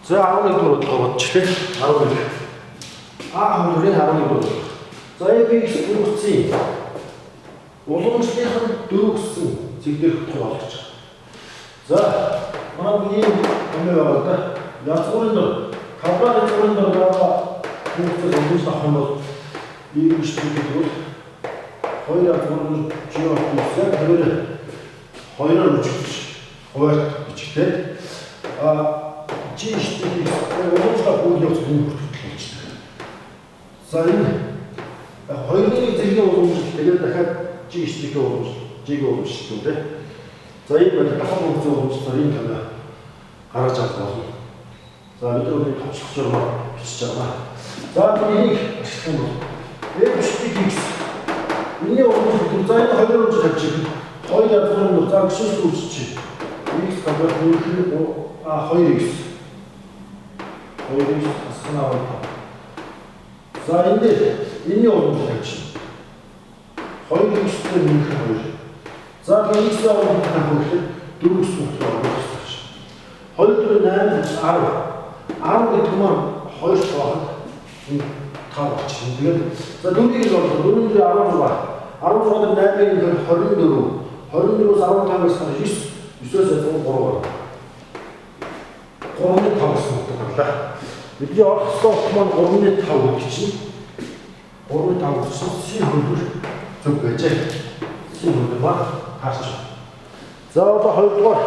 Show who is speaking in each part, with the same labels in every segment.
Speaker 1: За 11 дугаар бодчихлээ. 11. Хөлрийн 11 дугаар. За FX функцийн уламжлалын дөрөв гэсэн зэгдэх болгож. За манай ийм байгаа да. Язгуурын дор каврын зургийн дор байгаа функцийг уламжлах авах юм бол ийм шийдвэр бол хоёр язгуурын геометрик хэрэг хоёроор үжигдэж хуваарт бичгтэй жишээ уламжлах үйл явц юм бүртгэж байна. За энэ хоёрын зэргийн уламжлалт тэгээд дахиад жишээ уламжлалт үү. За энэ бол дахин функц уламжлалаар энэ тань гаргаж авах болно. За бид өөрийн товчлох журмаар бичиж байгаа. За энийг ашиглах юм бол f(x) миний уламжлалт за энэ хоёрын уламжлалт хийж хоёр язгуурын за гişс үүсчих. x квадрат нөлөө 2x асгана. За энэ энэний уламжлалт чинь 2x-тэй нөлөө 2. За x-ийн уламжлалт гэхэд 4x утгаар байна. 2 8 10 гэдэг нь 2 цаахад энэ 5 болчихно. Тэгээд за 4-ийг л бол 4-ийн 16 8-ийн 24 24-өөс 15-аас 9 9-өөс 3 байна. 3-ны 5 гэсэн үг байна. Бидний оролцсон маань 3-ны 5 гэж чинь 3-ны 5 гэсэн C хөлбөр зөв байжээ. C хөлбөр ба харч. За одоо 2 дугаар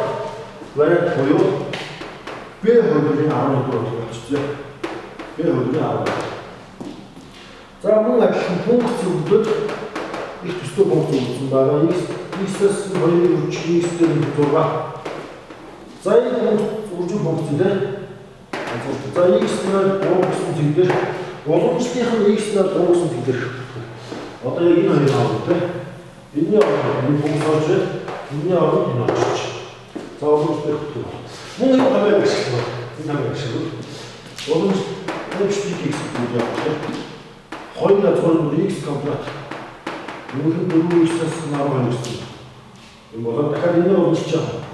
Speaker 1: вариант буюу B хөлбөрийн 11 дугаар болчихжээ. B хөлбөрийн 11. За мөн адилхан функц өгдөд их төстэй функц өгсөн байгаа. X-с 2-ын үржих X-тэй 6. За энэ функц үржих функцтэй. За X-ээр 3 гэсэн зэгдэр уламжлалынх нь X-ээр 3 гэсэн зэгдэр. Одоо яг энэ хоёрын аваад тэ. Энэний аваад энэ функц орж, энэний аваад энэ орж. За уламжлалын хөтөл. Мөн энэ хамаагүй ашиглах. Энэ хамаагүй ашиглах. Уламжлалын X гэдэг яг. Хоёр язгуурын X квадрат. Мөн 4x-аас 12 гэсэн. Энэ болоод дахиад энэ уламжлж байгаа.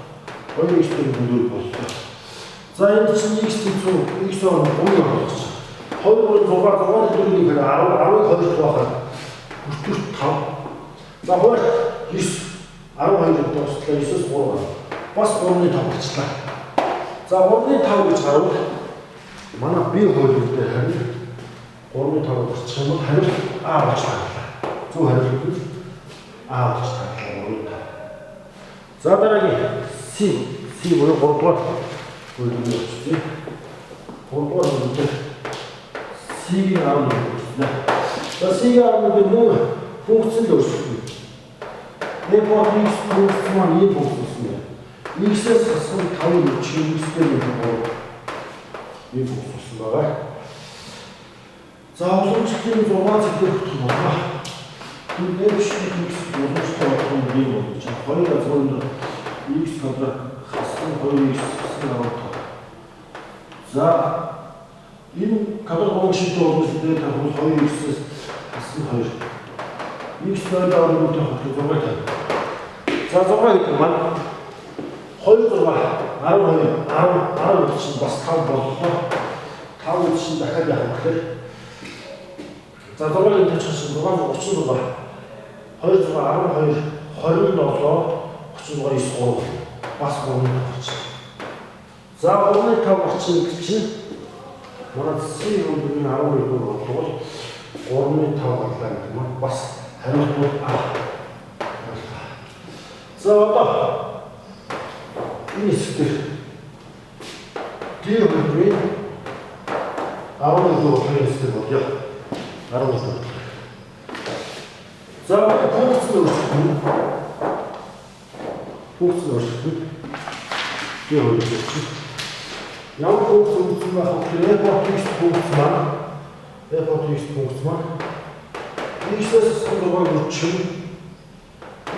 Speaker 1: 2x-тэй нөлөө боллоо. За энэ чинь x-ийн 100 x-оор 3 болгож байгаа. 2 6 4-ийн 10 12 туахад 45. За 2 9 12 дуустлаа 9-өөс 3 байна. Бас 3-ны 5 болчихлаа. За 3-ны 5 гэж гарвал манай B хөлбөртэй харин 3-ны 5 болчих юм бол харин A болчихлаа. Зөв хариулт нь А болж таарлаа. За дараагийн C буюу 3 дугаар хөлбөр болчихсон. 3 дугаар хөлбөр C-ийн 11 болчихсон. За C-ийн 11 мөн функцэнд өөрчлөлт. F(x) функц маань ийм функц байна. X-ээс хасах 5 үчиг X-тэй нөлөө ийм функц байгаа. За уламжлалын 6 зэгдэх хөтөл байна. Тут F(x) уламжлалт болох юм болж байна. Хоёр язгуурын X квадрат хассан 2x хассан 15. За энэ квадрат уламжлалт уламжлалт тавьж 2x-с хассан 2. X ноёд орнууд тавьж 6 тавь. За 6 гэдэг маань 2 6 12 10 чинь бас 5 боллоо. 5 чинь дахиад яах вэ? За 6-ын төвчсөн 6 36 2 6 12 27 36 9 бас 3-ны 5 орчин. За 3-ны 5 орчин чинь манай C хөлбөрийн 12 дугаар болвол 3-ны 5 боллоо гэдэг маань бас хариулт бол А. За одоо энэ хэсгээр D хөлбөрийн 11 дугаар хэсгээр болё. 11 дугаар. За функц нь өөрчлөлт. D хөлбөр. Ямар функц үүсгэх байх вэ? F(x) функц маань X-ээс 6 үржих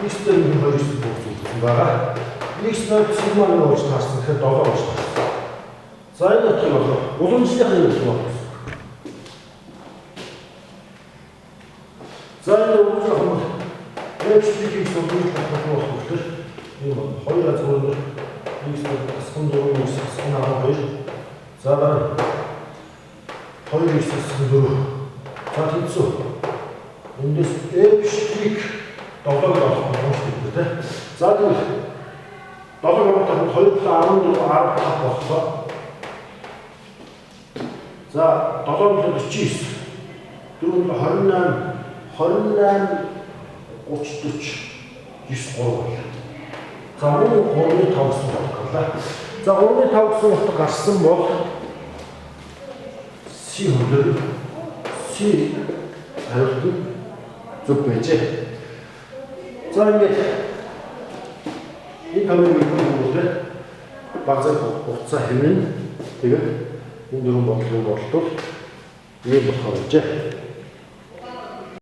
Speaker 1: X-тэй 2 функц үүсгэх байгаа. X-тэй сигманы болж таарсан гэхэд 7 болж таарсан. За энэ утга бол уламжлалын утга байна. За энэ уламжлалт нь F(x) уламжлалт болох хөтөл ийм хоёр язгуурын X-тэй асхан 4 X асхан 12 За дараа 2 9-4. За тэнцүү. Эндээс F-ийг 7-ыг авах боломжтой тий. За тэгвэл 7-ыг авах 2-14 15 боллоо. За 7-ыг 49. 4-ийг 28 30 40 9 3 боллоо. За мөн 3-ны 5 гэсэн бодлоо. За 3-ны 5 гэсэн утга гарсан бол C хөлөөр C хариулт нь зөв байжээ. За ингээд энэ тавыг өгөхөөр базар хугацаа хэмээн тэгээд энэ дөрвөн бодлогын бодлол ийм болохоор байжээ.